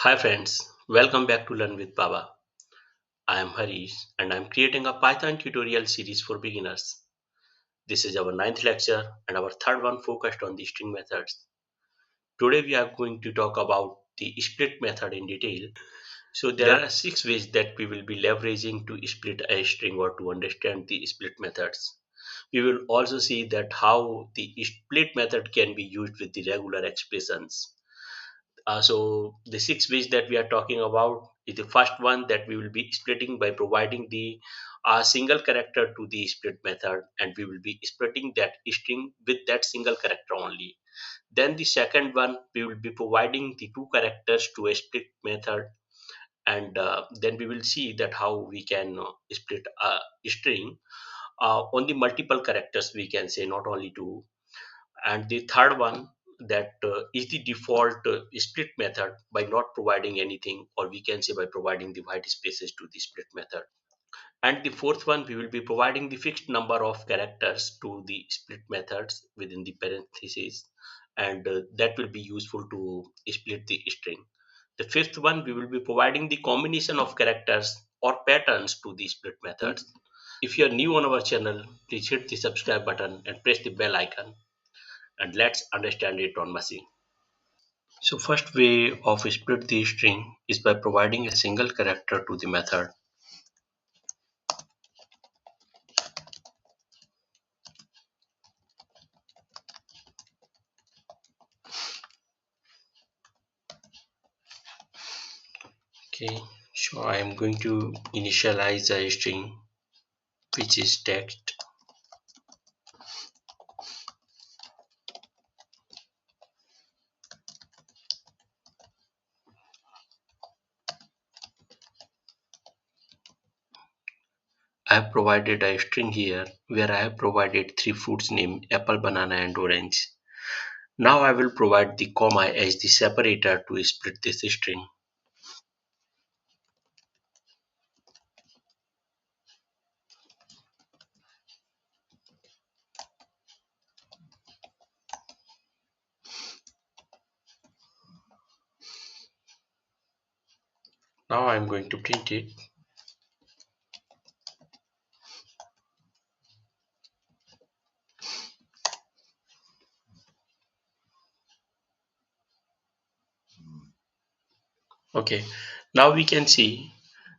Hi friends, welcome back to Learn with Baba. I am Harish and I am creating a Python tutorial series for beginners. This is our ninth lecture and our third one focused on the string methods. Today we are going to talk about the split method in detail. So there are six ways that we will be leveraging to split a string or to understand the split methods. We will also see that how the split method can be used with the regular expressions. So the six ways that we are talking about is the first one that we will be splitting by providing the single character to the split method, and we will be splitting that string with that single character only. Then the second one we will be providing the two characters to a split method, and then we will see that how we can split a string on the multiple characters, we can say not only two. And the third one that is the default split method by not providing anything, or we can say by providing the white spaces to the split method. And the fourth one, we will be providing the fixed number of characters to the split methods within the parentheses, and that will be useful to split the string. The fifth one, we will be providing the combination of characters or patterns to the split methods. If you are new on our channel, please hit the subscribe button and press the bell icon, and let's understand it on machine. So first way of split the string is by providing a single character to the method. Okay, so I am going to initialize a string which is text. I have provided a string here where I have provided three fruits named apple, banana and orange. Now I will provide the comma as the separator to split this string. Now I am going to print it. Okay, now we can see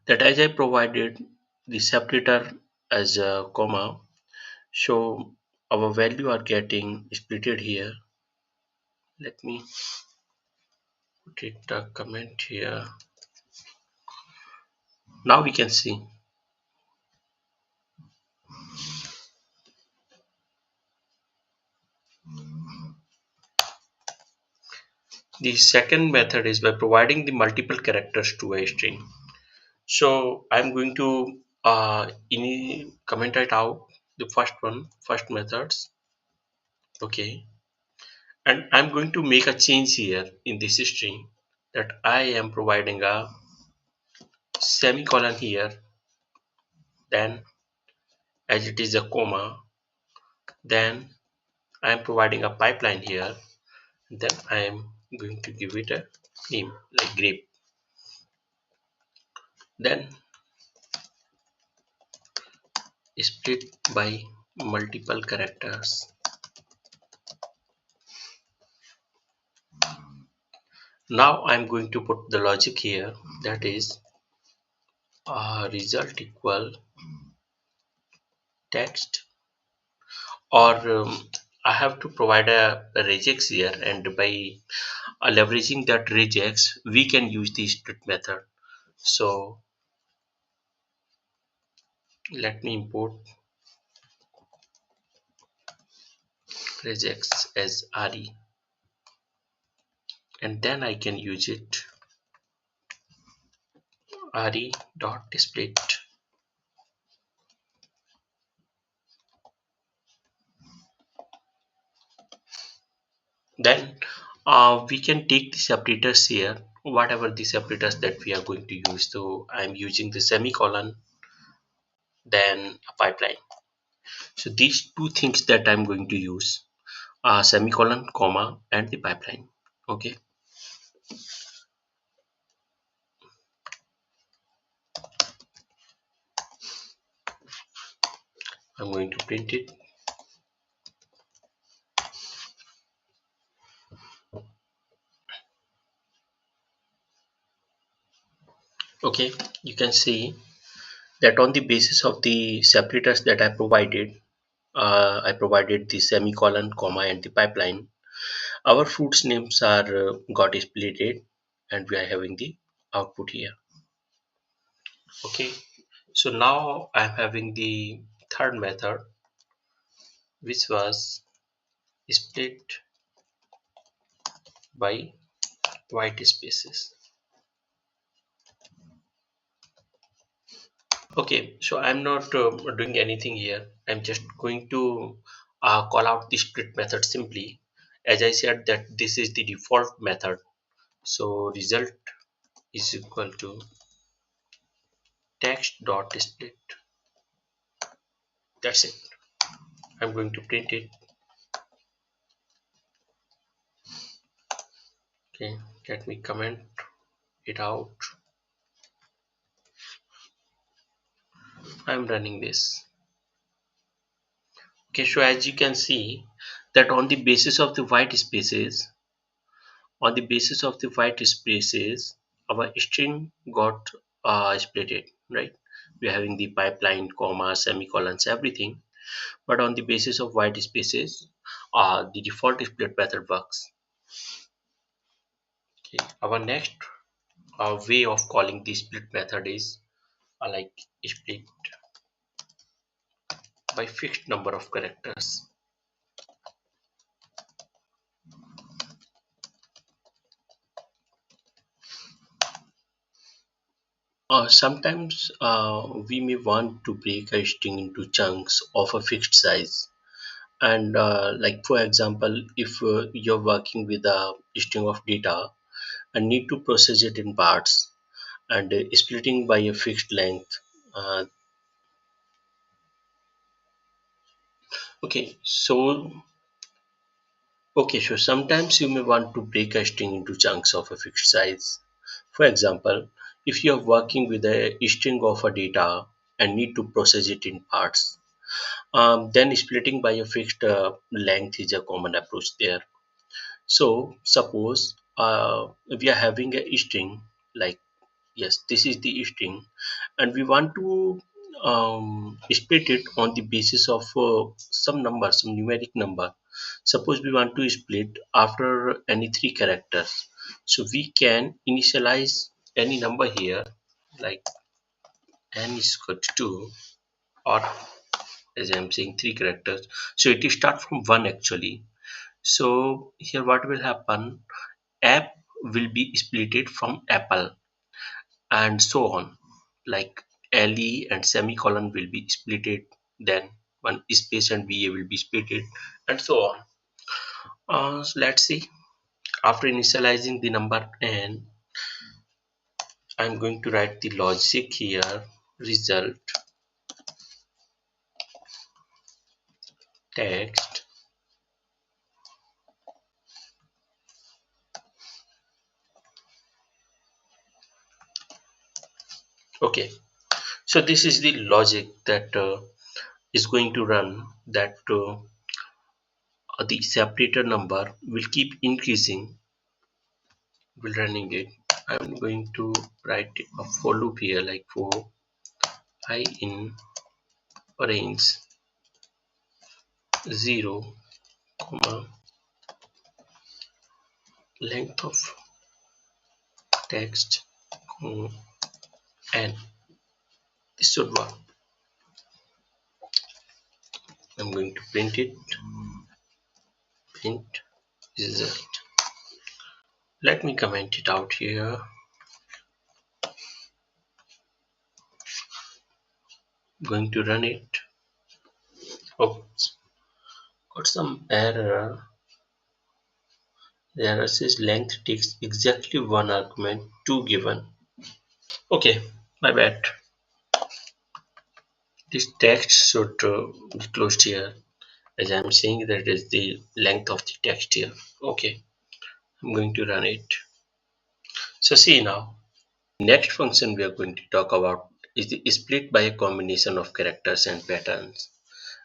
that as I provided the separator as a comma, so our value are getting splitted here. Let me put it a comment here. Now we can see the second method is by providing the multiple characters to a string. So I'm going to comment it out the first one, first methods. Okay, and I'm going to make a change here in this string that I am providing a semicolon here, then as it is a comma, then I am providing a pipeline here, then I am going to give it a name like grape, then split by multiple characters. Now I'm going to put the logic here, that is result equal text, or I have to provide a regex here, and by leveraging that regex we can use the split method. So let me import regex as re, and then I can use it re dot split. Then we can take the separators here, whatever the separators that we are going to use. So I'm using the semicolon, then a pipeline. So these two things that I'm going to use are semicolon, comma and the pipeline. Okay, I'm going to print it. Okay, you can see that on the basis of the separators that I provided the semicolon, comma, and the pipeline. Our fruits names are got splitted, and we are having the output here. Okay, so now I'm having the third method, which was split by white spaces. Okay, so I'm not doing anything here. I'm just going to call out the split method simply. As I said that this is the default method. So result is equal to text dot split. That's it. I'm going to print it. Okay, let me comment it out. I'm running this. Okay, so as you can see that on the basis of the white spaces, our string got splitted, right? We're having the pipeline, comma, semicolons, everything. But on the basis of white spaces, the default split method works. Okay, our next way of calling the split method is like split by fixed number of characters. Sometimes we may want to break a string into chunks of a fixed size. And like for example, if you're working with a string of data and need to process it in parts and splitting by a fixed length. Uh, okay, so so sometimes you may want to break a string into chunks of a fixed size. For example, if you are working with a string of a data and need to process it in parts, then splitting by a fixed length is a common approach there. So suppose we are having a string like yes, this is the string, and we want to split it on the basis of some number, some numeric number. Suppose we want to split after any three characters, so we can initialize any number here, like n is equal to 2, or as I'm saying, three characters. So it will start from 1 actually. So here what will happen? App will be splitted from apple and so on. Like LE and semicolon will be splitted, then one space and BA will be splitted, and so on. So let's see. After initializing the number n, I'm going to write the logic here. Result text. Okay, so this is the logic that is going to run, that the separator number will keep increasing while running it. I'm going to write a for loop here, like for I in range 0, comma, length of text, and this should work. I'm going to print it. Print result. Let me comment it out here. I'm going to run it. Oops, got some error. The error says length takes exactly one argument, 2 given. Okay, my bad. This text should be closed here, as I'm saying that is the length of the text here. Okay, I'm going to run it. So see now, next function we are going to talk about is the split by a combination of characters and patterns.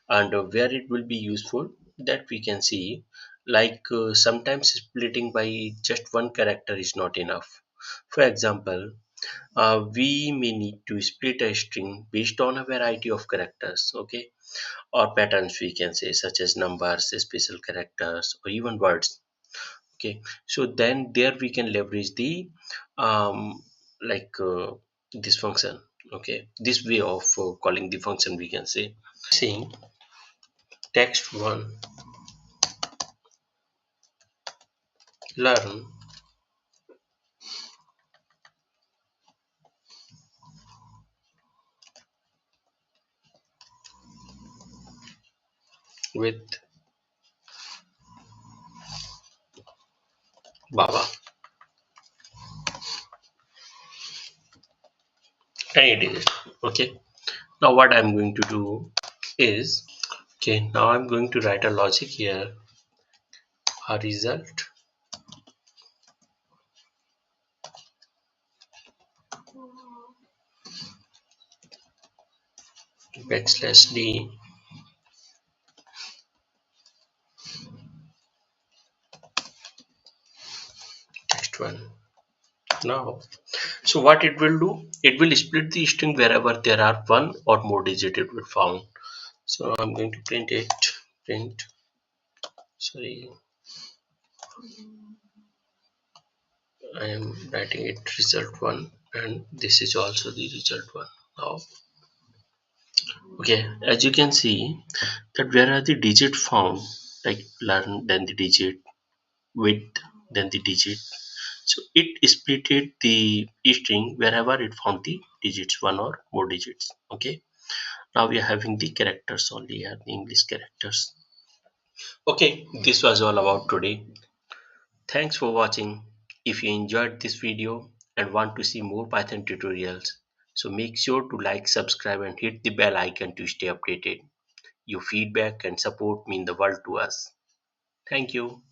and where it will be useful, that we can see, like sometimes splitting by just one character is not enough. For example, we may need to split a string based on a variety of characters, okay, or patterns, we can say, such as numbers, special characters, or even words. Okay, so then there we can leverage the um, like this function. Okay, this way of calling the function, we can say, saying text one learn with Baba, and it is okay. Now what I'm going to do is, okay, now I'm going to write a logic here, a result backslash d text one. Now, so what it will do, it will split the string wherever there are one or more digit it will found. So I'm going to print it, print, sorry, I am writing it result one, and this is also the result one. Now, okay, as you can see that where are the digit found, like learn, then the digit, width, then the digit. So it splitted the string wherever it found the digits, one or more digits. Okay, now we are having the characters only here, the English characters. Okay, this was all about today. Thanks for watching. If you enjoyed this video and want to see more Python tutorials, so make sure to like, subscribe and hit the bell icon to stay updated. Your feedback and support mean the world to us. Thank you.